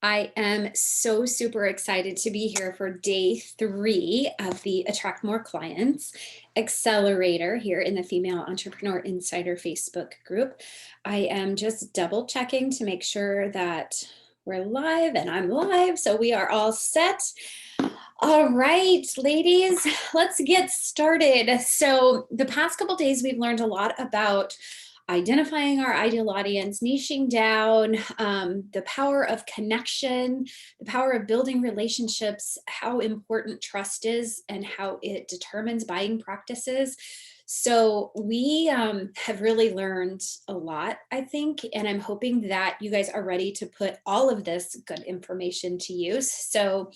I am so super excited to be here for day 3 of the Attract More Clients Accelerator here in the Female Entrepreneur Insider Facebook group. I am just double checking to make sure that we're live and I'm live, so we are all set. All right, ladies, let's get started. So the past couple days, we've learned a lot about identifying our ideal audience, niching down, the power of connection, the power of building relationships, how important trust is, and how it determines buying practices. So we have really learned a lot, I think, and I'm hoping that you guys are ready to put all of this good information to use. So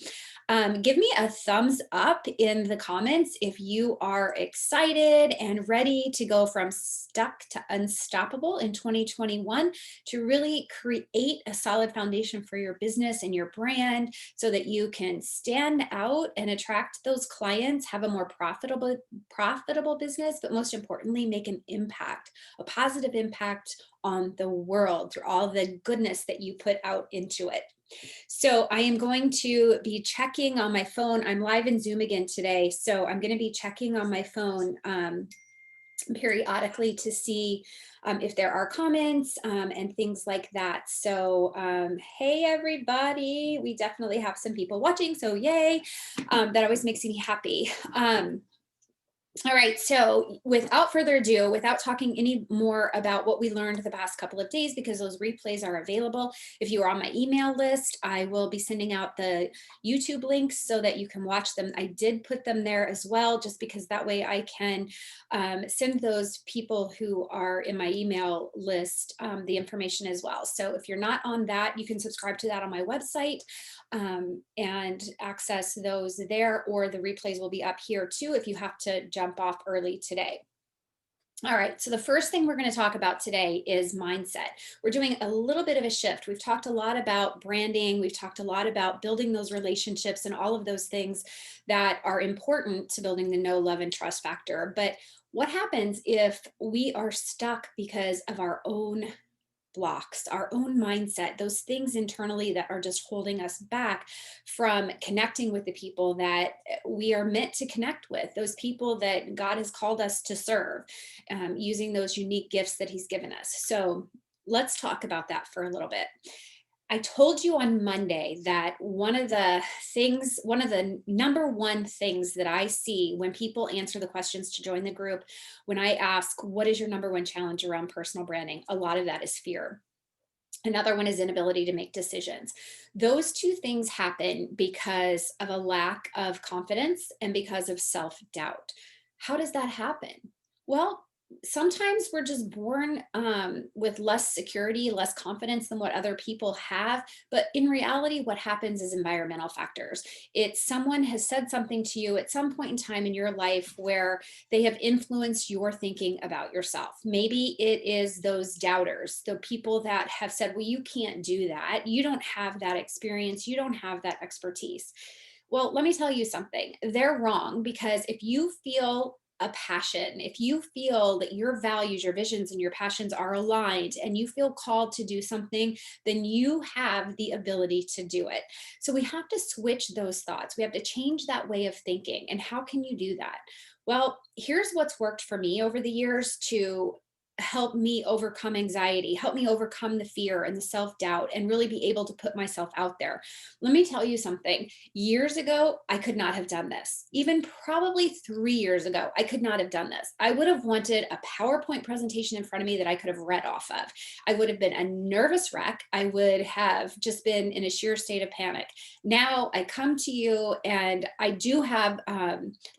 give me a thumbs up in the comments if you are excited and ready to go from stuck to unstoppable in 2021 to really create a solid foundation for your business and your brand so that you can stand out and attract those clients, have a more profitable business, but most importantly, make an impact, a positive impact on the world through all the goodness that you put out into it. So I am going to be checking on my phone. I'm live in Zoom again today. So I'm going to be checking on my phone periodically to see if there are comments and things like that. So hey, everybody, we definitely have some people watching. So yay, that always makes me happy. All right, so without further ado, without talking any more about what we learned the past couple of days, because those replays are available. If you are on my email list, I will be sending out the YouTube links so that you can watch them. I did put them there as well, just because that way I can send those people who are in my email list the information as well. So if you're not on that, you can subscribe to that on my website and access those there, or the replays will be up here too if you have to jump off early today. All right, so the first thing we're going to talk about today is mindset. We're doing a little bit of a shift. We've talked a lot about branding. We've talked a lot about building those relationships and all of those things that are important to building the know, love, and trust factor. But what happens if we are stuck because of our own blocks, our own mindset, those things internally that are just holding us back from connecting with the people that we are meant to connect with, those people that God has called us to serve, using those unique gifts that He's given us. So let's talk about that for a little bit. I told you on Monday that one of the number one things that I see when people answer the questions to join the group, when I ask, what is your number one challenge around personal branding? A lot of that is fear. Another one is inability to make decisions. Those two things happen because of a lack of confidence and because of self-doubt. How does that happen? Well, sometimes we're just born with less security, less confidence than what other people have. But in reality, what happens is environmental factors. It's someone has said something to you at some point in time in your life where they have influenced your thinking about yourself. Maybe it is those doubters, the people that have said, well, you can't do that. You don't have that experience. You don't have that expertise. Well, let me tell you something. They're wrong, because if you feel a passion, if you feel that your values, your visions, and your passions are aligned and you feel called to do something, then you have the ability to do it. So we have to switch those thoughts. We have to change that way of thinking. And how can you do that? Well, here's what's worked for me over the years to help me overcome anxiety, help me overcome the fear and the self-doubt, and really be able to put myself out there. Let me tell you something. Years ago, I could not have done this. Even probably 3 years ago, I could not have done this. I would have wanted a PowerPoint presentation in front of me that I could have read off of. I would have been a nervous wreck. I would have just been in a sheer state of panic. Now I come to you and I do have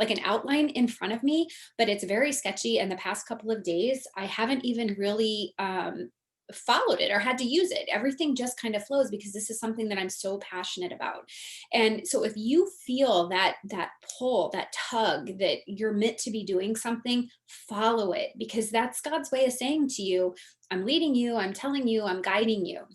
like an outline in front of me, but it's very sketchy. And the past couple of days, I haven't even really followed it or had to use it. Everything just kind of flows because this is something that I'm so passionate about. And so if you feel that pull, that tug, that you're meant to be doing something, follow it, because that's God's way of saying to you, I'm leading you, I'm telling you, I'm guiding you.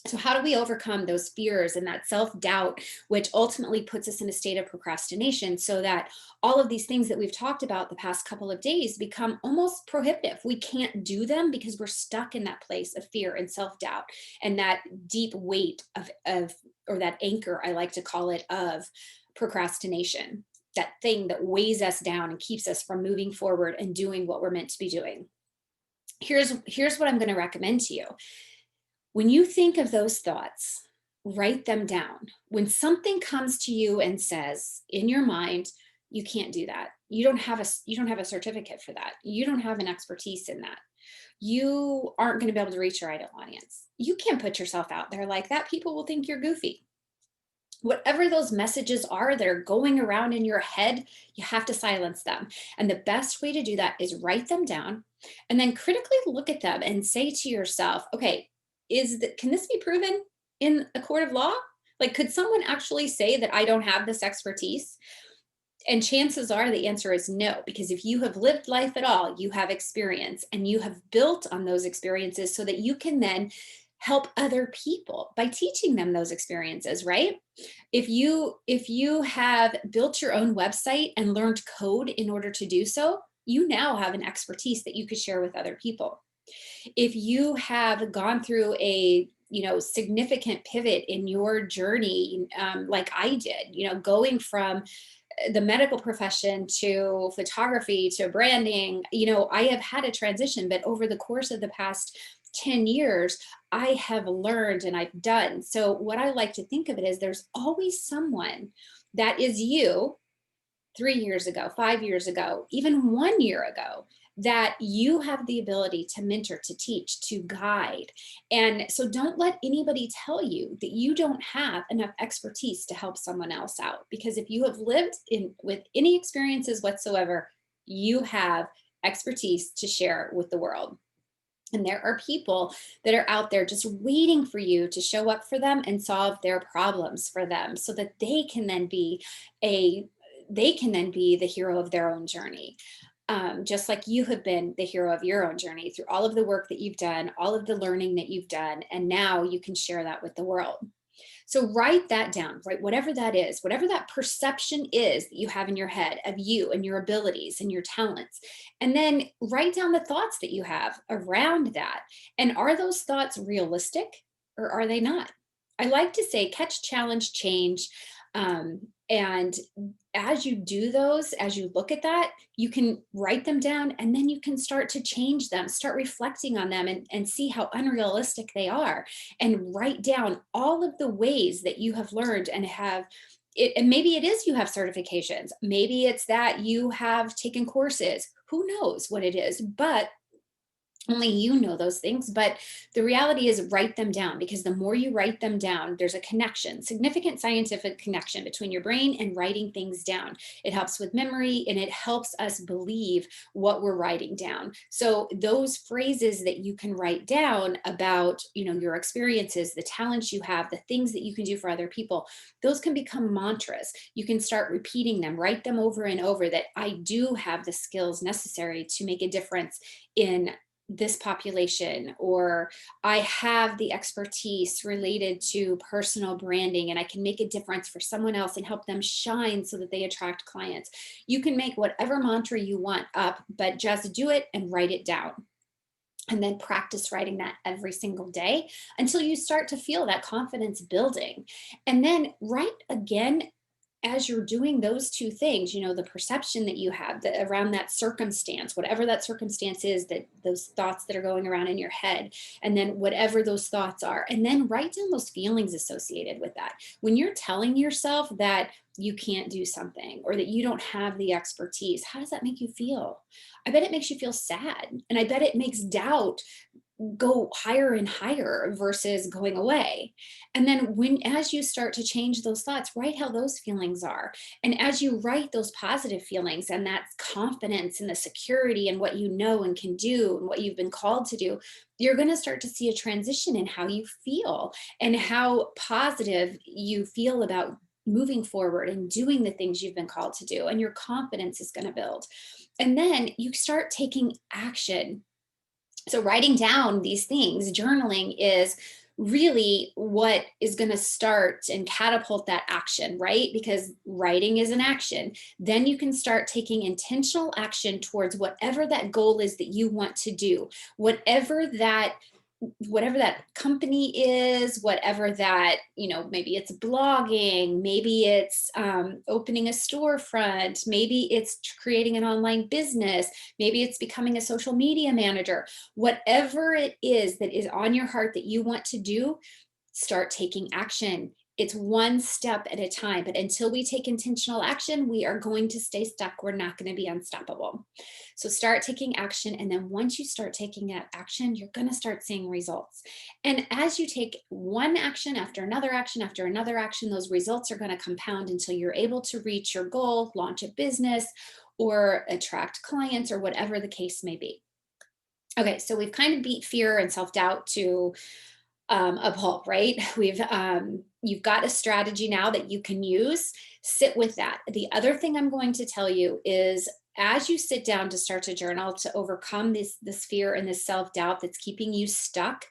So, how do we overcome those fears and that self doubt, which ultimately puts us in a state of procrastination so that all of these things that we've talked about the past couple of days become almost prohibitive? We can't do them because we're stuck in that place of fear and self doubt and that deep weight of, or that anchor, I like to call it, of procrastination, that thing that weighs us down and keeps us from moving forward and doing what we're meant to be doing. Here's what I'm going to recommend to you. When you think of those thoughts, write them down. When something comes to you and says in your mind, you can't do that. You don't have a certificate for that. You don't have an expertise in that. You aren't going to be able to reach your ideal audience. You can't put yourself out there like that. People will think you're goofy. Whatever those messages are that are going around in your head, you have to silence them. And the best way to do that is write them down and then critically look at them and say to yourself, okay, can this be proven in a court of law? Like, could someone actually say that I don't have this expertise? And chances are the answer is no, because if you have lived life at all, you have experience and you have built on those experiences so that you can then help other people by teaching them those experiences, right? If you have built your own website and learned code in order to do so, you now have an expertise that you could share with other people. If you have gone through a significant pivot in your journey, like I did, going from the medical profession to photography to branding, I have had a transition, but over the course of the past 10 years, I have learned and I've done. So, what I like to think of it is there's always someone that is you 3 years ago, 5 years ago, even 1 year ago, that you have the ability to mentor, to teach, to guide. And so don't let anybody tell you that you don't have enough expertise to help someone else out. Because if you have lived in with any experiences whatsoever, you have expertise to share with the world. And there are people that are out there just waiting for you to show up for them and solve their problems for them so that a they can then be the hero of their own journey. Just like you have been the hero of your own journey through all of the work that you've done, all of the learning that you've done, and now you can share that with the world. So write that down, right? Whatever that is, whatever that perception is that you have in your head of you and your abilities and your talents. And then write down the thoughts that you have around that. And are those thoughts realistic or are they not? I like to say catch, challenge, change. And as you do those, as you look at that, you can write them down and then you can start to change them, start reflecting on them and see how unrealistic they are and write down all of the ways that you have learned and have it. And maybe it is you have certifications, maybe it's that you have taken courses, who knows what it is, but only you know those things. But the reality is write them down, because the more you write them down, there's a connection, significant scientific connection between your brain and writing things down. It helps with memory and it helps us believe what we're writing down. So those phrases that you can write down about, your experiences, the talents you have, the things that you can do for other people, those can become mantras. You can start repeating them, write them over and over, that I do have the skills necessary to make a difference in this population, or I have the expertise related to personal branding and I can make a difference for someone else and help them shine so that they attract clients. You can make whatever mantra you want up, but just do it and write it down. And then practice writing that every single day until you start to feel that confidence building. And then write again as you're doing those two things, the perception that you have around that circumstance, whatever that circumstance is, that those thoughts that are going around in your head, and then whatever those thoughts are, and then write down those feelings associated with that. When you're telling yourself that you can't do something or that you don't have the expertise, how does that make you feel? I bet it makes you feel sad. And I bet it makes doubt go higher and higher versus going away. And then as you start to change those thoughts, write how those feelings are. And as you write those positive feelings and that confidence and the security and what you know and can do and what you've been called to do, you're going to start to see a transition in how you feel and how positive you feel about moving forward and doing the things you've been called to do. And your confidence is going to build. And then you start taking action. So writing down these things, journaling, is really what is going to start and catapult that action, right? Because writing is an action. Then you can start taking intentional action towards whatever that goal is that you want to do, whatever that company is, whatever that, maybe it's blogging, maybe it's opening a storefront, maybe it's creating an online business, maybe it's becoming a social media manager, whatever it is that is on your heart that you want to do, start taking action. It's one step at a time, but until we take intentional action, we are going to stay stuck. We're not going to be unstoppable. So start taking action. And then once you start taking that action, you're going to start seeing results. And as you take one action after another action after another action, those results are going to compound until you're able to reach your goal, launch a business, or attract clients, or whatever the case may be. Okay, so we've kind of beat fear and self-doubt to a pulp, right? You've got a strategy now that you can use. Sit with that. The other thing I'm going to tell you is, as you sit down to start to journal to overcome this fear and this self-doubt that's keeping you stuck,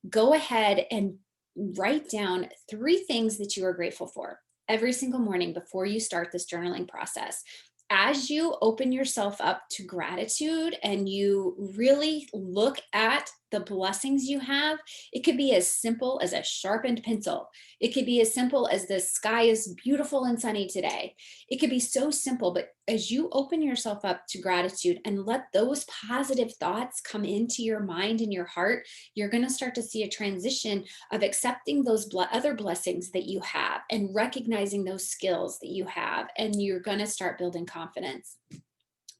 go ahead and write down 3 things that you are grateful for every single morning before you start this journaling process. As you open yourself up to gratitude and you really look at the blessings you have, it could be as simple as a sharpened pencil. It could be as simple as the sky is beautiful and sunny today. It could be so simple, but as you open yourself up to gratitude and let those positive thoughts come into your mind and your heart, you're going to start to see a transition of accepting those other blessings that you have and recognizing those skills that you have, and you're going to start building confidence.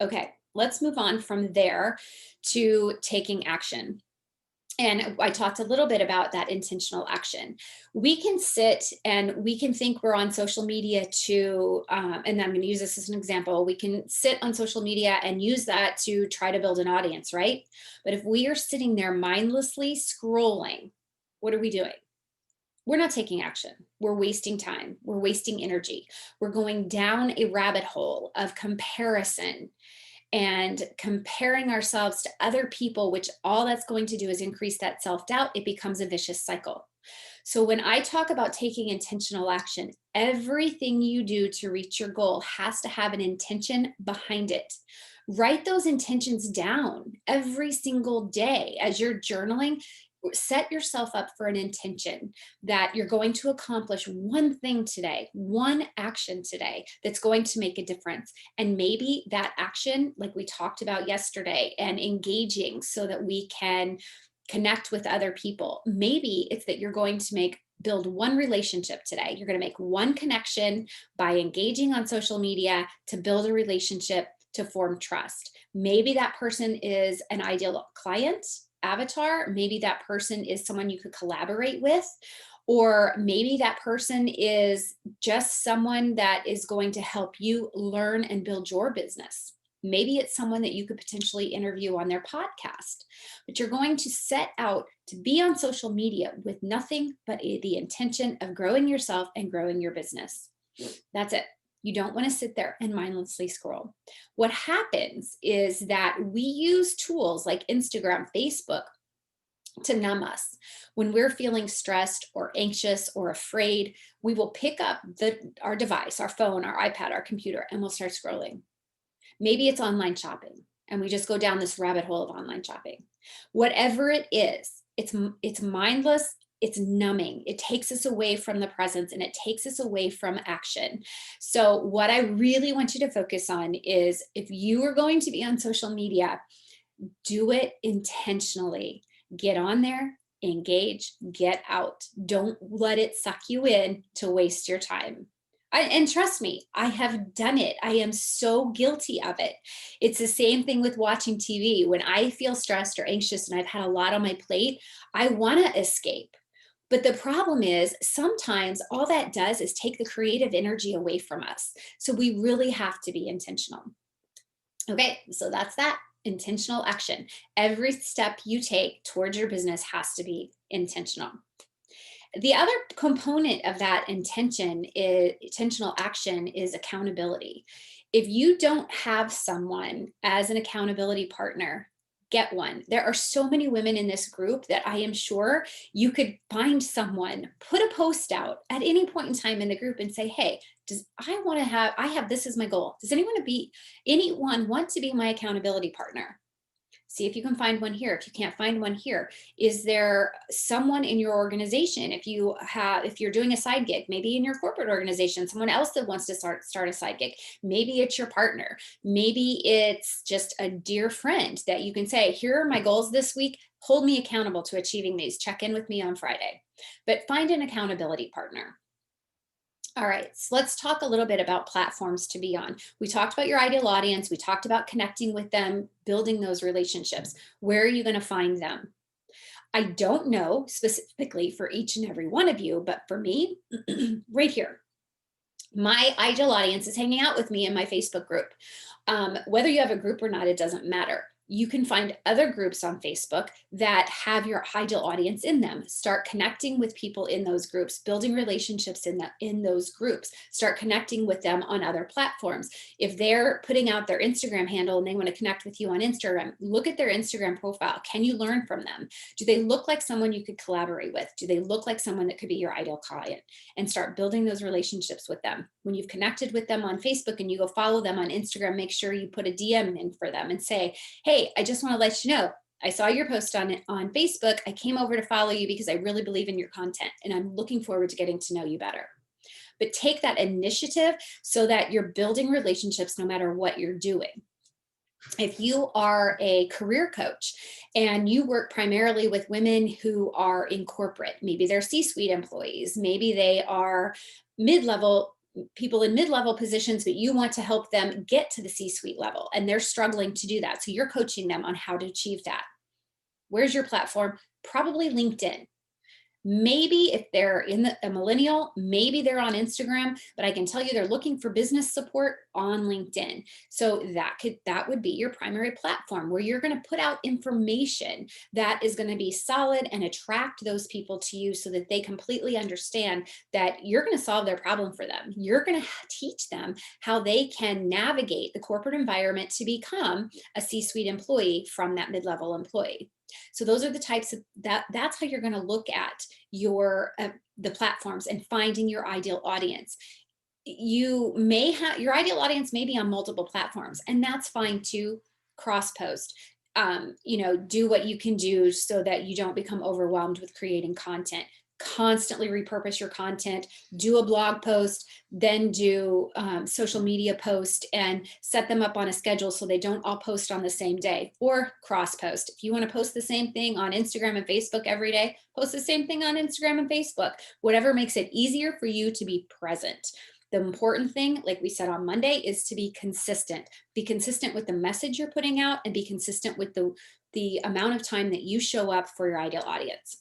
Okay, let's move on from there to taking action. And I talked a little bit about that intentional action. We can sit and we can think we're on social media to, and I'm going to use this as an example. We can sit on social media and use that to try to build an audience, right? But if we are sitting there mindlessly scrolling, what are we doing? We're not taking action. We're wasting time. We're wasting energy. We're going down a rabbit hole of comparison and comparing ourselves to other people, which all that's going to do is increase that self-doubt. It becomes a vicious cycle. So when I talk about taking intentional action, everything you do to reach your goal has to have an intention behind it. Write those intentions down every single day as you're journaling. Set yourself up for an intention that you're going to accomplish one thing today, one action today that's going to make a difference. And maybe that action, like we talked about yesterday, and engaging so that we can connect with other people. Maybe it's that you're going to build one relationship today. You're going to make one connection by engaging on social media to build a relationship, to form trust. Maybe that person is an ideal client avatar. Maybe that person is someone you could collaborate with, or maybe that person is just someone that is going to help you learn and build your business. Maybe it's someone that you could potentially interview on their podcast, but you're going to set out to be on social media with nothing but the intention of growing yourself and growing your business. That's it. You don't want to sit there and mindlessly scroll. What happens is that we use tools like Instagram, Facebook to numb us. When we're feeling stressed or anxious or afraid, we will pick up our device, our phone, our iPad, our computer, and we'll start scrolling. Maybe it's online shopping, and we just go down this rabbit hole of online shopping. Whatever it is, it's mindless. It's numbing. It takes us away from the presence, and it takes us away from action. So what I really want you to focus on is, if you are going to be on social media, do it intentionally. Get on there, engage, get out. Don't let it suck you in to waste your time. And trust me, I have done it. I am so guilty of it. It's the same thing with watching TV. When I feel stressed or anxious and I've had a lot on my plate, I want to escape. But the problem is, sometimes all that does is take the creative energy away from us. So we really have to be intentional. Okay, so that's that. Intentional action. Every step you take towards your business has to be intentional. The other component of that intentional action is accountability. If you don't have someone as an accountability partner, get one. There are so many women in this group that I am sure you could find someone, put a post out at any point in time in the group and say, hey, I have this as my goal. Does anyone want to be my accountability partner? See if you can find one here. If you can't find one here, is there someone in your organization? If you're doing a side gig, maybe in your corporate organization, someone else that wants to start a side gig, maybe it's your partner, maybe it's just a dear friend that you can say, here are my goals this week. Hold me accountable to achieving these. Check in with me on Friday. But find an accountability partner. All right, so let's talk a little bit about platforms to be on. We talked about your ideal audience. We talked about connecting with them, building those relationships. Where are you going to find them? I don't know specifically for each and every one of you, but for me, right here, my ideal audience is hanging out with me in my Facebook group. Whether you have a group or not, it doesn't matter. You can find other groups on Facebook that have your ideal audience in them. Start connecting with people in those groups, building relationships in those groups. Start connecting with them on other platforms. If they're putting out their Instagram handle and they want to connect with you on Instagram, look at their Instagram profile. Can you learn from them? Do they look like someone you could collaborate with? Do they look like someone that could be your ideal client? And start building those relationships with them. When you've connected with them on Facebook and you go follow them on Instagram, make sure you put a DM in for them and say, hey, I just want to let you know, I saw your post on Facebook. I came over to follow you because I really believe in your content and I'm looking forward to getting to know you better. But take that initiative so that you're building relationships no matter what you're doing. If you are a career coach and you work primarily with women who are in corporate, maybe they're C-suite employees, maybe they are mid-level people in mid-level positions, but you want to help them get to the C-suite level and they're struggling to do that. So you're coaching them on how to achieve that. Where's your platform? Probably LinkedIn. Maybe if they're a millennial, maybe they're on Instagram, but I can tell you they're looking for business support on LinkedIn. So that would be your primary platform where you're going to put out information that is going to be solid and attract those people to you so that they completely understand that you're going to solve their problem for them. You're going to teach them how they can navigate the corporate environment to become a C-suite employee from that mid-level employee. So those are the types of that's how you're going to look at the platforms and finding your ideal audience. You may have your ideal audience may be on multiple platforms, and that's fine too. Cross post. Do what you can do so that you don't become overwhelmed with creating content. Constantly repurpose your content, do a blog post, then do social media post and set them up on a schedule so they don't all post on the same day, or cross post. If you want to post the same thing on Instagram and Facebook every day, post the same thing on Instagram and Facebook, whatever makes it easier for you to be present. The important thing, like we said on Monday, is to be consistent. Be consistent with the message you're putting out and be consistent with the amount of time that you show up for your ideal audience.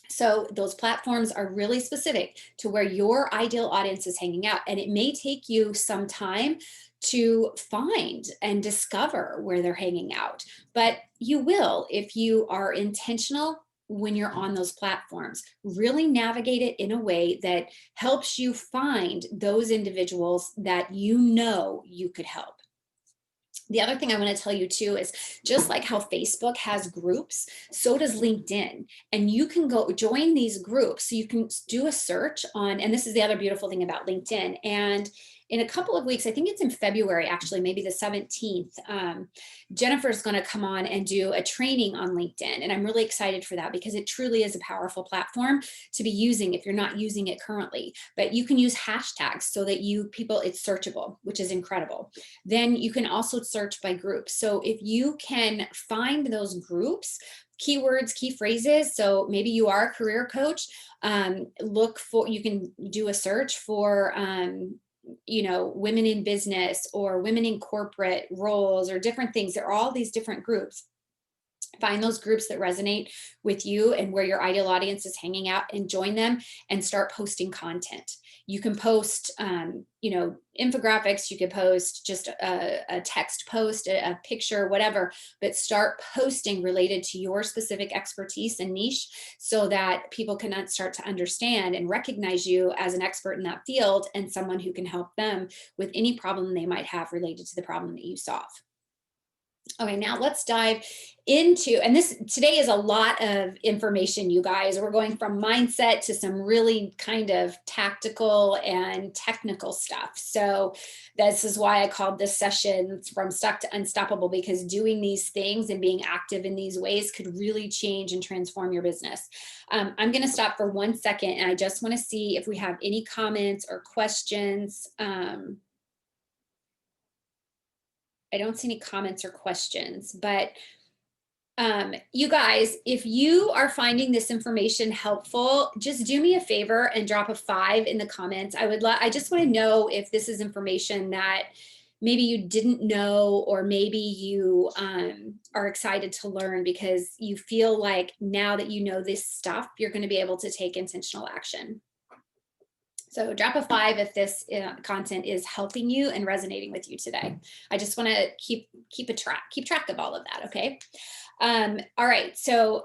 So those platforms are really specific to where your ideal audience is hanging out. And it may take you some time to find and discover where they're hanging out, but you will if you are intentional when you're on those platforms. Really navigate it in a way that helps you find those individuals that you could help. The other thing I want to tell you too is just like how Facebook has groups, so does LinkedIn. And you can go join these groups. So you can do a search on, and this is the other beautiful thing about LinkedIn. And in a couple of weeks, I think it's in February, actually, maybe the 17th, Jennifer's going to come on and do a training on LinkedIn. And I'm really excited for that because it truly is a powerful platform to be using if you're not using it currently. But you can use hashtags so that it's searchable, which is incredible. Then you can also search by groups. So if you can find those groups, keywords, key phrases. So maybe you are a career coach, you can do a search for, women in business or women in corporate roles or different things. There are all these different groups. Find those groups that resonate with you and where your ideal audience is hanging out and join them and start posting content. You can post, infographics, you could post just a text post, a picture, whatever, but start posting related to your specific expertise and niche so that people can start to understand and recognize you as an expert in that field and someone who can help them with any problem they might have related to the problem that you solve. Okay, now let's dive into, and this today is a lot of information, you guys. We're going from mindset to some really kind of tactical and technical stuff. So this is why I called this session From Stuck to Unstoppable, because doing these things and being active in these ways could really change and transform your business. I'm going to stop for 1 second, and I just want to see if we have any comments or questions. I don't see any comments or questions, but you guys, if you are finding this information helpful, just do me a favor and drop a 5 in the comments. I just want to know if this is information that maybe you didn't know, or maybe you are excited to learn because you feel like now that you know this stuff, you're going to be able to take intentional action. So drop a 5 if this content is helping you and resonating with you today. I just want to keep track of all of that. Okay. All right. So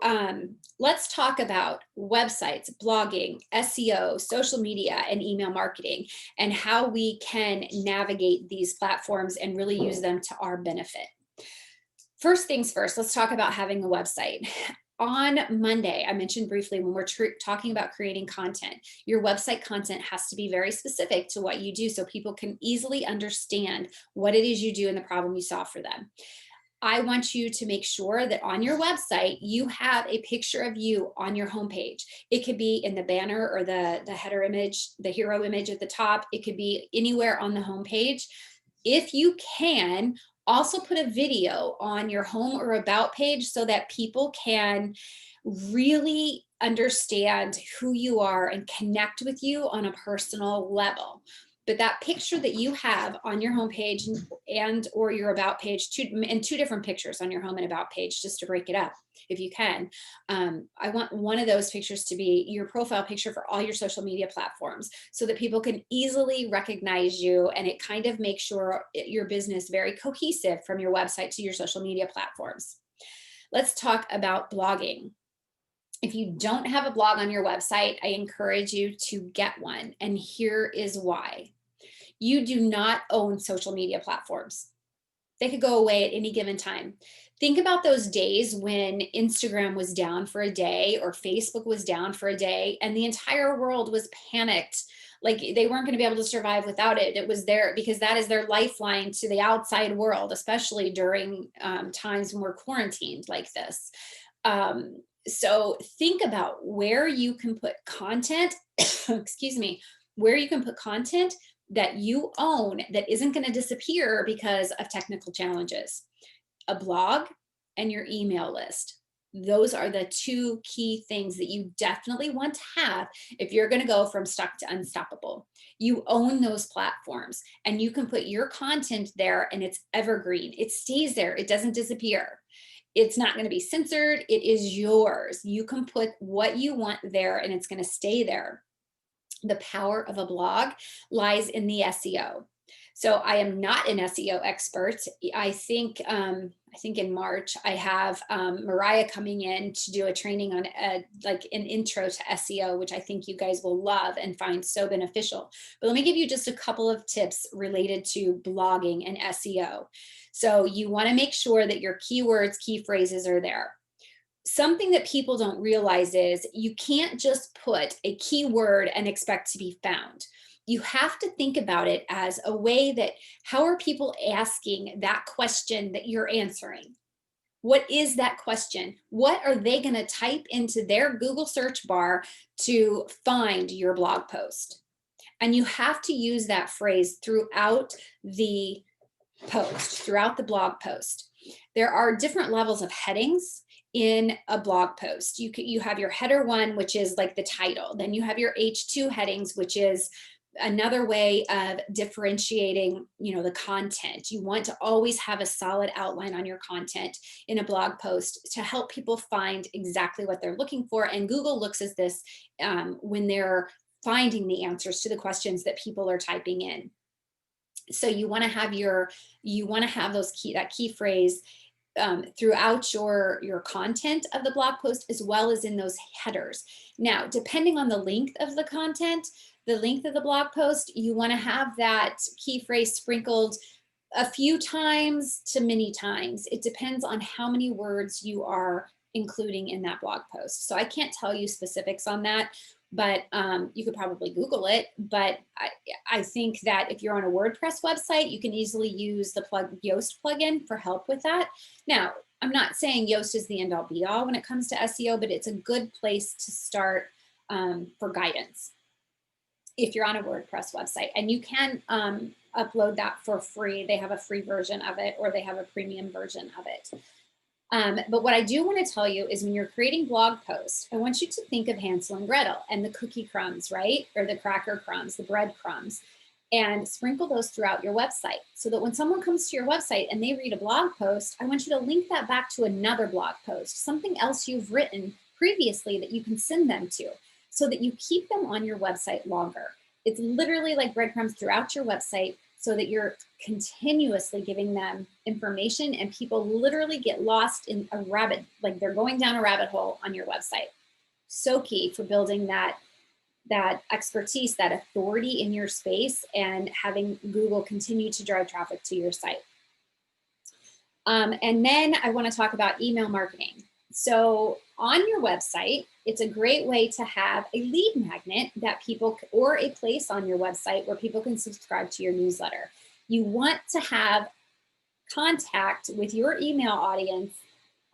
let's talk about websites, blogging, SEO, social media, and email marketing, and how we can navigate these platforms and really use them to our benefit. First things first, let's talk about having a website. On Monday, I mentioned briefly, when we're talking about creating content, your website content has to be very specific to what you do so people can easily understand what it is you do and the problem you solve for them. I want you to make sure that on your website, you have a picture of you on your homepage. It could be in the banner or the header image, the hero image at the top. It could be anywhere on the homepage. If you can, also put a video on your home or about page so that people can really understand who you are and connect with you on a personal level. But that picture that you have on your homepage and or your about page, and 2 different pictures on your home and about page, just to break it up if you can. I want one of those pictures to be your profile picture for all your social media platforms so that people can easily recognize you, and it kind of makes your business very cohesive from your website to your social media platforms. Let's talk about blogging. If you don't have a blog on your website, I encourage you to get one. And here is why. You do not own social media platforms. They could go away at any given time. Think about those days when Instagram was down for a day or Facebook was down for a day and the entire world was panicked. Like they weren't going to be able to survive without it. It was there because that is their lifeline to the outside world, especially during times when we're quarantined like this. So think about where you can put content, excuse me, where you can put content that you own that isn't going to disappear because of technical challenges. A blog and your email list. Those are the 2 key things that you definitely want to have if you're going to go from stuck to unstoppable. You own those platforms and you can put your content there and it's evergreen. It stays there. It doesn't disappear. It's not going to be censored. It is yours. You can put what you want there and it's going to stay there. The power of a blog lies in the SEO. So I am not an SEO expert. I think in March I have Mariah coming in to do a training on like an intro to SEO, which I think you guys will love and find so beneficial. But let me give you just a couple of tips related to blogging and SEO. So you want to make sure that your keywords, key phrases are there. Something that people don't realize is you can't just put a keyword and expect to be found. You have to think about it as a way that, how are people asking that question that you're answering? What is that question? What are they going to type into their Google search bar to find your blog post? And you have to use that phrase throughout the post, throughout the blog post. There are different levels of headings in a blog post. You have your header 1, which is like the title. Then you have your H2 headings, which is another way of differentiating, the content. You want to always have a solid outline on your content in a blog post to help people find exactly what they're looking for. And Google looks at this when they're finding the answers to the questions that people are typing in. So you want to have that key phrase throughout your content of the blog post, as well as in those headers. Now, depending on the length of the content, the length of the blog post, you want to have that key phrase sprinkled A few times to many times. It depends on how many words you are including in that blog post. So I can't tell you specifics on that, but you could probably Google it. But I think that if you're on a WordPress website, you can easily use the Yoast plugin for help with that. Now, I'm not saying Yoast is the end all be all when it comes to SEO, but it's a good place to start for guidance if you're on a WordPress website. And you can upload that for free. They have a free version of it, or they have a premium version of it. But what I do want to tell you is when you're creating blog posts, I want you to think of Hansel and Gretel and the cookie crumbs, right? Or the cracker crumbs, the bread crumbs, and sprinkle those throughout your website so that when someone comes to your website and they read a blog post, I want you to link that back to another blog post, something else you've written previously that you can send them to, so that you keep them on your website longer. It's literally like breadcrumbs throughout your website, so that you're continuously giving them information, and people literally get lost in a rabbit, like they're going down a rabbit hole on your website. So key for building that expertise, that authority in your space, and having Google continue to drive traffic to your site. And then I want to talk about email marketing. So on your website, it's a great way to have a lead magnet that people, or a place on your website where people can subscribe to your newsletter. You want to have contact with your email audience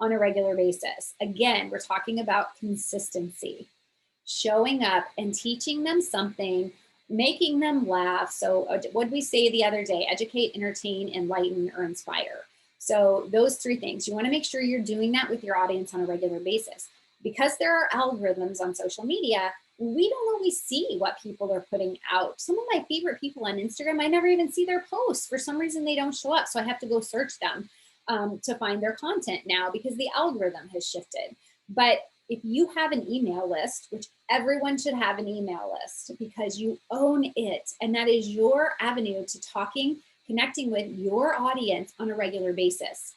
on a regular basis. Again, we're talking about consistency, showing up and teaching them something, making them laugh. So what did we say the other day? Educate, entertain, enlighten, or inspire. So those three things, you want to make sure you're doing that with your audience on a regular basis. Because there are algorithms on social media, we don't always see what people are putting out. Some of my favorite people on Instagram, I never even see their posts. For some reason, they don't show up. So I have to go search them to find their content now, because the algorithm has shifted. But if you have an email list, which everyone should have an email list because you own it, and that is your avenue to connecting with your audience on a regular basis.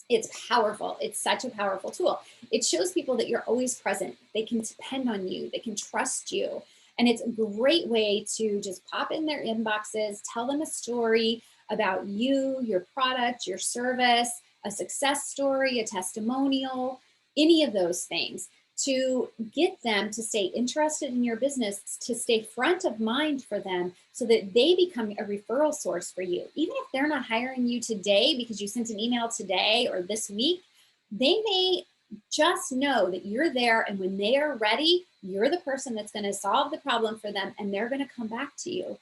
It's powerful. It's such a powerful tool. It shows people that you're always present. They can depend on you. They can trust you. And it's a great way to just pop in their inboxes, tell them a story about you, your product, your service, a success story, a testimonial, any of those things, to get them to stay interested in your business, to stay front of mind for them, so that they become a referral source for you. Even if they're not hiring you today because you sent an email today or this week, they may just know that you're there, and when they are ready, you're the person that's going to solve the problem for them, and they're going to come back to you.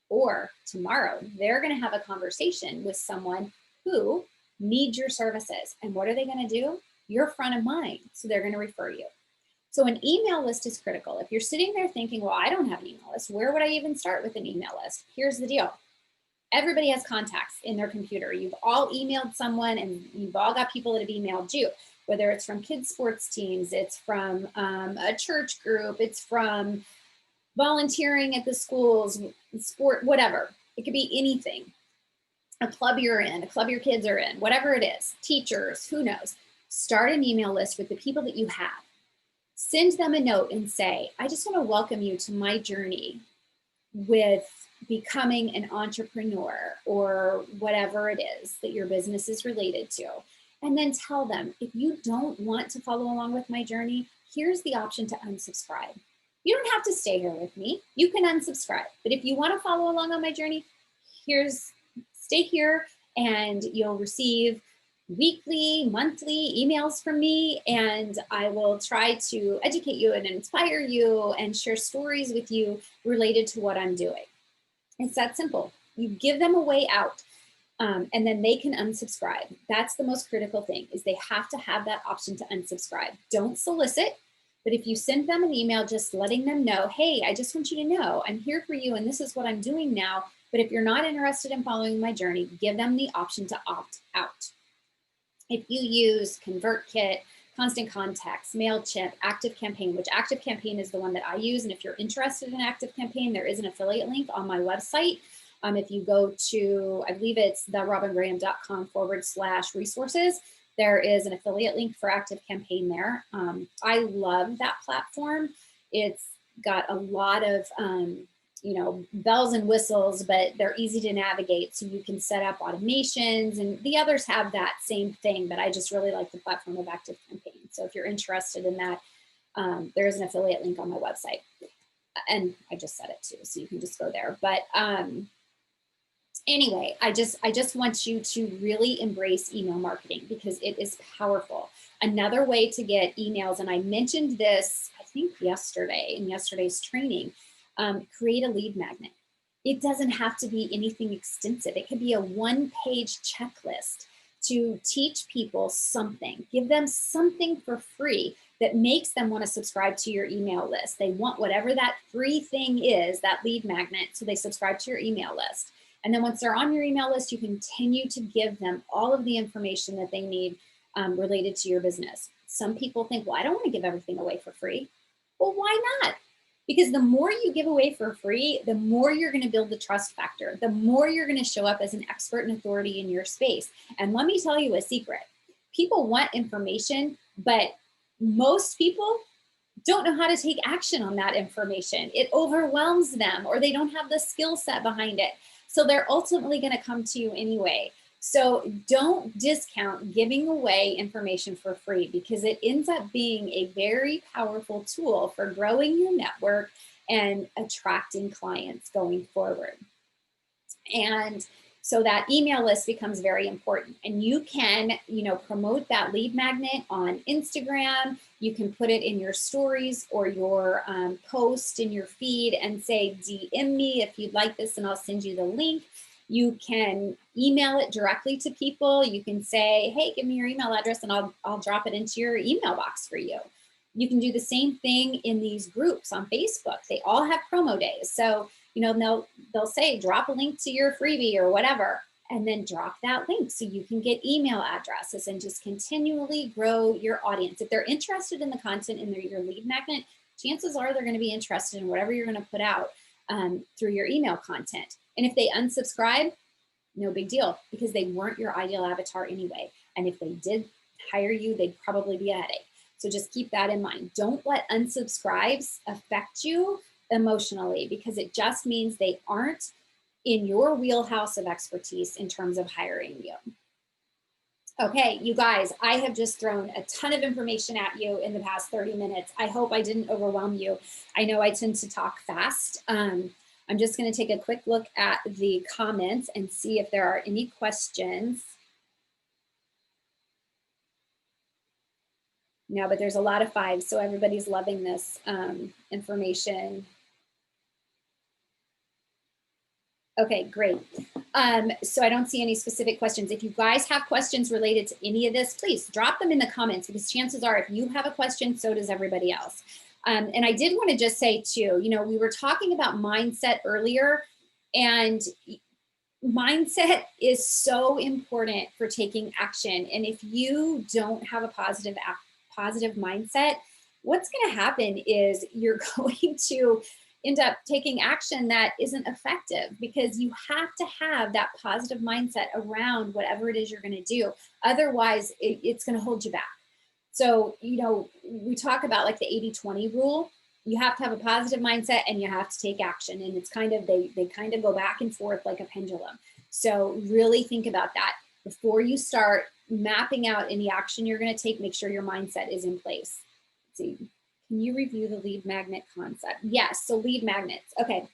Or tomorrow, they're going to have a conversation with someone who needs your services. And what are they going to do? You're front of mind, so they're going to refer you. So an email list is critical. If you're sitting there thinking, well, I don't have an email list, where would I even start with an email list? Here's the deal. Everybody has contacts in their computer. You've all emailed someone, and you've all got people that have emailed you, whether it's from kids' sports teams, it's from a church group, it's from volunteering at the schools, sport, whatever. It could be anything. A club you're in, a club your kids are in, whatever it is, teachers, who knows. Start an email list with the people that you have. Send them a note and say, I just want to welcome you to my journey with becoming an entrepreneur, or whatever it is that your business is related to. And then tell them, if you don't want to follow along with my journey, here's the option to unsubscribe. You don't have to stay here with me. You can unsubscribe. But if you want to follow along on my journey, stay here, and you'll receive weekly, monthly emails from me, and I will try to educate you and inspire you and share stories with you related to what I'm doing. It's that simple. You give them a way out, and then they can unsubscribe. That's the most critical thing, is they have to have that option to unsubscribe. Don't solicit, but if you send them an email just letting them know, hey, I just want you to know I'm here for you, and this is what I'm doing now. But if you're not interested in following my journey, give them the option to opt out. If you use ConvertKit, Constant Contacts, MailChimp, ActiveCampaign, which ActiveCampaign is the one that I use. And if you're interested in ActiveCampaign, there is an affiliate link on my website. If you go to, I believe it's therobingraham.com/resources, there is an affiliate link for ActiveCampaign there. I love that platform. It's got a lot of bells and whistles, but they're easy to navigate. So you can set up automations, and the others have that same thing, but I just really like the platform of ActiveCampaign. So if you're interested in that, there is an affiliate link on my website, and I just said it too, so you can just go there. But anyway, I just want you to really embrace email marketing because it is powerful. Another way to get emails, and I mentioned this, I think yesterday in yesterday's training, create a lead magnet. It doesn't have to be anything extensive. It could be a one-page checklist to teach people something, give them something for free that makes them want to subscribe to your email list. They want whatever that free thing is, that lead magnet, so they subscribe to your email list. And then once they're on your email list, you continue to give them all of the information that they need related to your business. Some people think, well, I don't want to give everything away for free. Well, why not? Because the more you give away for free, the more you're going to build the trust factor, the more you're going to show up as an expert and authority in your space. And let me tell you a secret. People want information, but most people don't know how to take action on that information. It overwhelms them, or they don't have the skill set behind it. So they're ultimately going to come to you anyway. So don't discount giving away information for free, because it ends up being a very powerful tool for growing your network and attracting clients going forward. And so that email list becomes very important, and you can, promote that lead magnet on Instagram. You can put it in your stories or your post in your feed and say, DM me if you'd like this, and I'll send you the link. You can email it directly to people. You can say, hey, give me your email address and I'll drop it into your email box for you. You can do the same thing in these groups on Facebook. They all have promo days. So, they'll say, drop a link to your freebie or whatever, and then drop that link so you can get email addresses and just continually grow your audience. If they're interested in the content in your lead magnet, chances are they're going to be interested in whatever you're going to put out through your email content. And if they unsubscribe, no big deal, because they weren't your ideal avatar anyway. And if they did hire you, they'd probably be a headache. So just keep that in mind. Don't let unsubscribes affect you emotionally, because it just means they aren't in your wheelhouse of expertise in terms of hiring you. Okay, you guys, I have just thrown a ton of information at you in the past 30 minutes. I hope I didn't overwhelm you. I know I tend to talk fast. I'm just going to take a quick look at the comments and see if there are any questions. No, but there's a lot of fives, so everybody's loving this information. Okay, great. So I don't see any specific questions. If you guys have questions related to any of this, please drop them in the comments, because chances are if you have a question, so does everybody else. And I did want to just say too, we were talking about mindset earlier, and mindset is so important for taking action. And if you don't have a positive mindset, what's going to happen is you're going to end up taking action that isn't effective, because you have to have that positive mindset around whatever it is you're going to do. Otherwise, it's going to hold you back. So, we talk about like the 80-20 rule. You have to have a positive mindset and you have to take action. And it's kind of, they kind of go back and forth like a pendulum. So really think about that. Before you start mapping out any action you're going to take, make sure your mindset is in place. Let's see. Can you review the lead magnet concept? Yes, so lead magnets. Okay,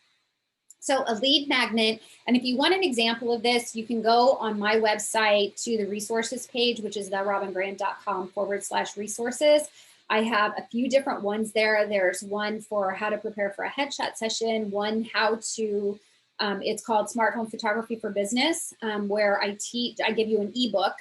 so a lead magnet, and if you want an example of this, you can go on my website to the resources page, which is therobingraham.com/resources. I have a few different ones there. There's one for how to prepare for a headshot session, one how to, it's called Smart Home Photography for Business, where I give you an ebook.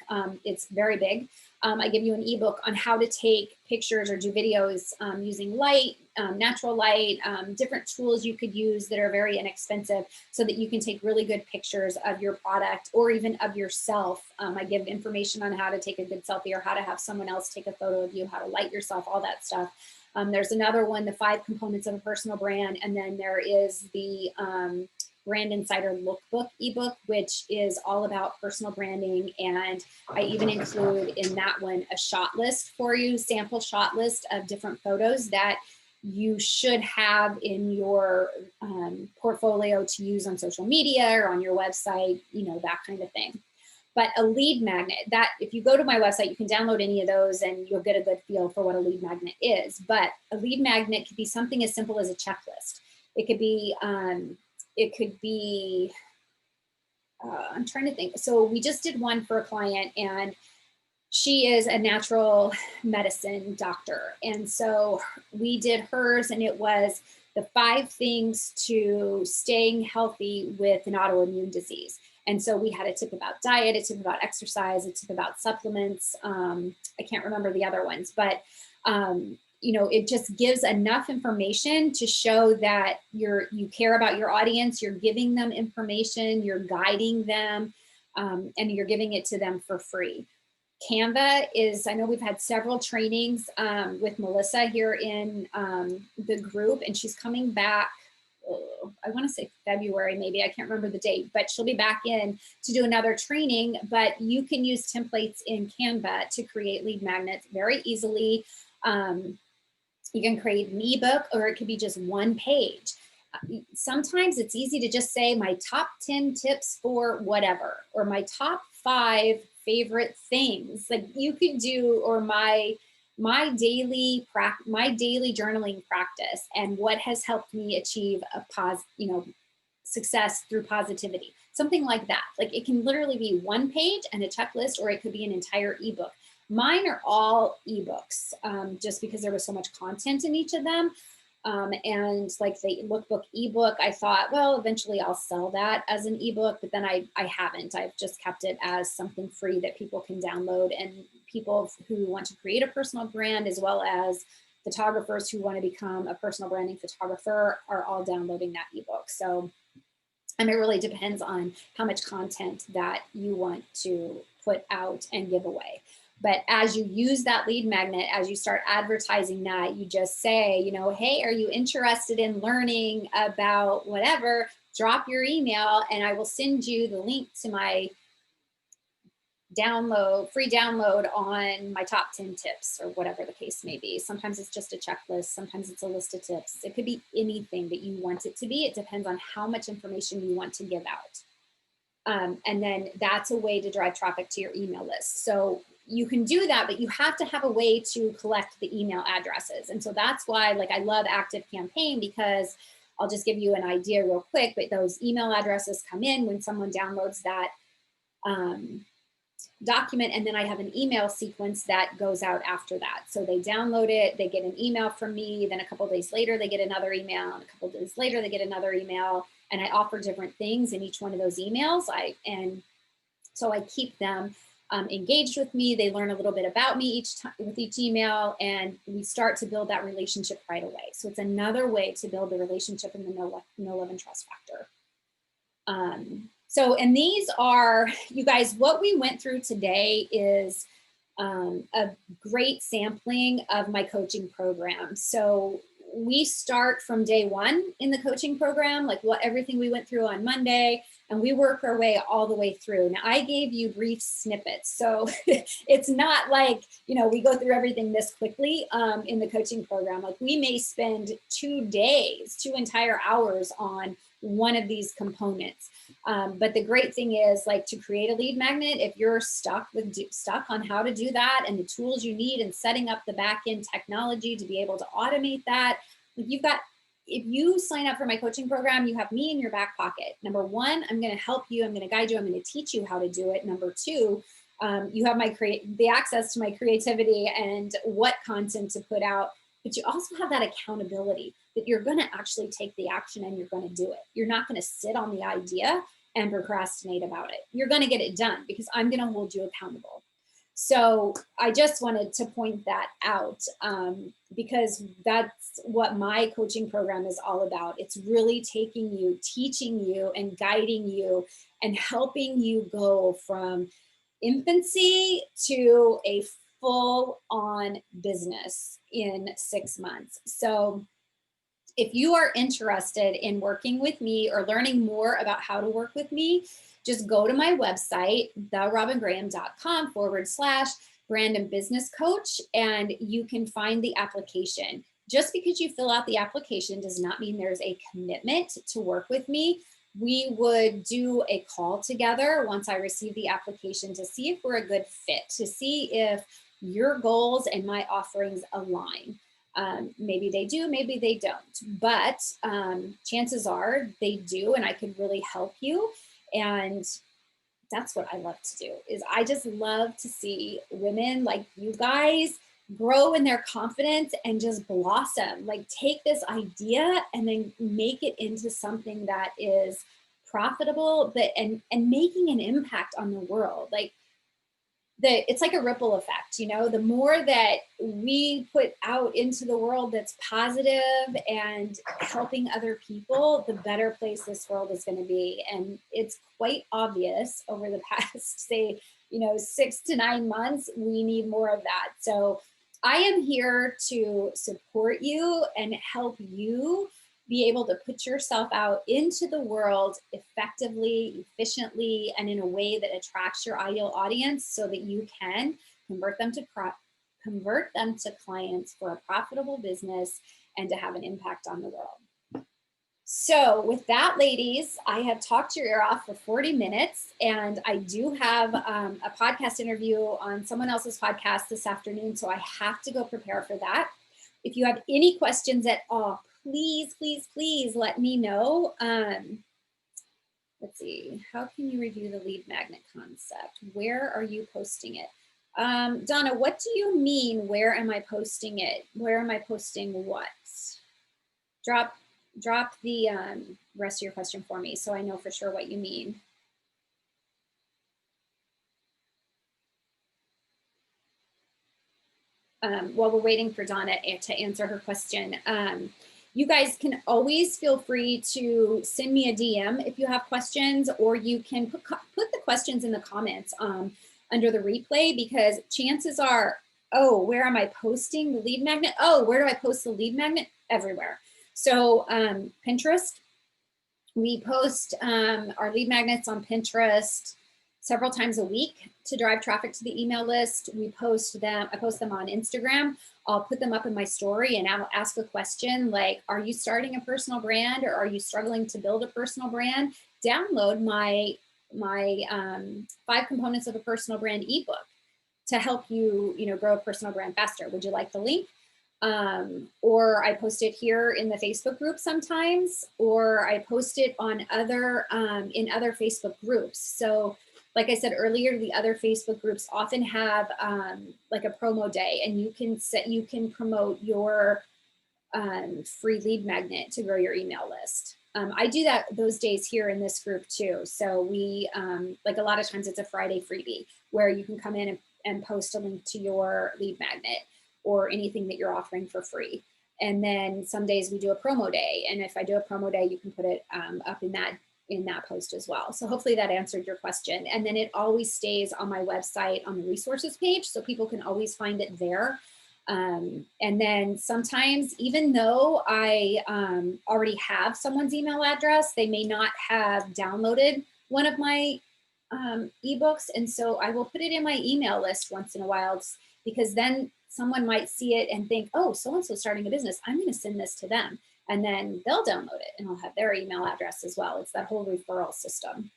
It's very big. I give you an ebook on how to take pictures or do videos using light, natural light, different tools you could use that are very inexpensive, so that you can take really good pictures of your product or even of yourself. I give information on how to take a good selfie, or how to have someone else take a photo of you, how to light yourself, all that stuff. There's another one, the 5 components of a personal brand. And then there is the Brand Insider Lookbook ebook, which is all about personal branding. And I even include in that one a shot list for you, sample shot list of different photos that you should have in your portfolio to use on social media or on your website, you know, that kind of thing. But a lead magnet, that if you go to my website, you can download any of those and you'll get a good feel for what a lead magnet is. But a lead magnet could be something as simple as a checklist. It could be, I'm trying to think. So we just did one for a client, and she is a natural medicine doctor. And so we did hers, and it was the 5 things to staying healthy with an autoimmune disease. And so we had a tip about diet, a tip about exercise, a tip about supplements. I can't remember the other ones, but you know, it just gives enough information to show that you care about your audience, you're giving them information, you're guiding them, and you're giving it to them for free. Canva is, I know we've had several trainings with Melissa here in the group, and she's coming back, I want to say February, maybe, I can't remember the date, but she'll be back in to do another training. But you can use templates in Canva to create lead magnets very easily. You can create an ebook, or it could be just one page. Sometimes it's easy to just say my top 10 tips for whatever, or my top 5 favorite things. Like you could do, or my daily journaling practice and what has helped me achieve success through positivity. Something like that. Like it can literally be one page and a checklist, or it could be an entire ebook. Mine are all ebooks, just because there was so much content in each of them. And like the lookbook ebook, I thought, well, eventually I'll sell that as an ebook, but then I haven't. I've just kept it as something free that people can download, and people who want to create a personal brand, as well as photographers who want to become a personal branding photographer, are all downloading that ebook. So, and it really depends on how much content that you want to put out and give away. But as you use that lead magnet, as you start advertising that, you just say, you know, hey, are you interested in learning about whatever? Drop your email and I will send you the link to my free download on my top 10 tips, or whatever the case may be. Sometimes it's just a checklist. Sometimes it's a list of tips. It could be anything that you want it to be. It depends on how much information you want to give out. And then that's a way to drive traffic to your email list. So you can do that, but you have to have a way to collect the email addresses. And so that's why, like, I love Active Campaign, because I'll just give you an idea real quick, but those email addresses come in when someone downloads that document, and then I have an email sequence that goes out after that. So they download it, they get an email from me, then a couple of days later they get another email, and a couple of days later they get another email, and I offer different things in each one of those emails. So I keep them engaged with me. They learn a little bit about me each time with each email, and we start to build that relationship right away. So it's another way to build the relationship in the know, love, and trust factor. And these are, you guys, what we went through today is a great sampling of my coaching program. So we start from day 1 in the coaching program, like everything we went through on Monday, and we work our way all the way through. Now, I gave you brief snippets, so it's not like, you know, we go through everything this quickly in the coaching program. Like we may spend 2 days, 2 entire hours on one of these components. But the great thing is, like, to create a lead magnet, if you're stuck on how to do that and the tools you need and setting up the back end technology to be able to automate that, if you sign up for my coaching program, you have me in your back pocket. Number 1, I'm going to help you. I'm going to guide you. I'm going to teach you how to do it. Number 2, you have the access to my creativity and what content to put out, but you also have that accountability that you're going to actually take the action and you're going to do it. You're not going to sit on the idea and procrastinate about it. You're going to get it done because I'm going to hold you accountable. So I just wanted to point that out because that's what my coaching program is all about. It's really taking you, teaching you, and guiding you and helping you go from infancy to a full-on business in 6 months. So if you are interested in working with me or learning more about how to work with me, just go to my website, therobingraham.com/brand and business coach, and you can find the application. Just because you fill out the application does not mean there's a commitment to work with me. We would do a call together once I receive the application to see if we're a good fit, to see if your goals and my offerings align. Maybe they do, maybe they don't, but chances are they do, and I could really help you. And that's what I love to do, is I just love to see women like you guys grow in their confidence and just blossom. Like, take this idea and then make it into something that is profitable, but and making an impact on the world. Like, it's like a ripple effect, you know, the more that we put out into the world that's positive and helping other people, the better place this world is going to be. And it's quite obvious over the past, say, 6 to 9 months, we need more of that. So I am here to support you and help you be able to put yourself out into the world effectively, efficiently, and in a way that attracts your ideal audience so that you can convert them to clients for a profitable business and to have an impact on the world. So with that, ladies, I have talked your ear off for 40 minutes, and I do have a podcast interview on someone else's podcast this afternoon, so I have to go prepare for that. If you have any questions at all, please, please, please let me know. Let's see, how can you review the lead magnet concept? Where are you posting it? Donna, what do you mean, where am I posting it? Where am I posting what? Drop the rest of your question for me so I know for sure what you mean. While we're waiting for Donna to answer her question, you guys can always feel free to send me a DM if you have questions, or you can put the questions in the comments under the replay, because chances are, oh, where am I posting the lead magnet? Oh, where do I post the lead magnet? Everywhere. So Pinterest, we post our lead magnets on Pinterest several times a week to drive traffic to the email list. I post them on Instagram. I'll put them up in my story and I'll ask a question like, are you starting a personal brand, or are you struggling to build a personal brand? Download my 5 components of a personal brand ebook to help you, grow a personal brand faster. Would you like the link? Or I post it here in the Facebook group sometimes, or I post it on in other Facebook groups. So like I said earlier, the other Facebook groups often have like a promo day, and you can promote your free lead magnet to grow your email list. I do those days here in this group too. So we, like a lot of times it's a Friday freebie where you can come in and post a link to your lead magnet or anything that you're offering for free. And then some days we do a promo day. And if I do a promo day, you can put it up in that post as well. So hopefully that answered your question. And then it always stays on my website on the resources page, so people can always find it there. And then sometimes, even though I already have someone's email address, they may not have downloaded one of my ebooks. And so I will put it in my email list once in a while, because then someone might see it and think, oh, so-and-so starting a business, I'm going to send this to them. And then they'll download it and I'll have their email address as well. It's that whole referral system.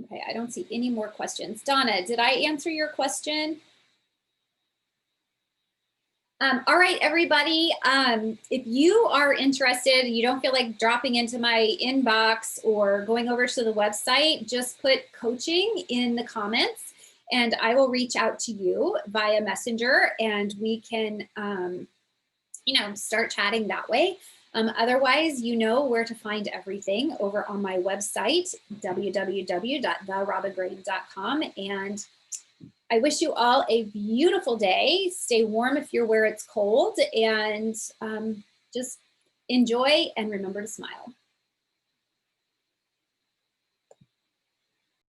Okay, I don't see any more questions. Donna, did I answer your question? All right, everybody. If you are interested, you don't feel like dropping into my inbox or going over to the website, just put coaching in the comments and I will reach out to you via Messenger, and we can, start chatting that way. Otherwise, you know where to find everything over on my website, www.therobingraham.com. And I wish you all a beautiful day. Stay warm if you're where it's cold, and just enjoy and remember to smile.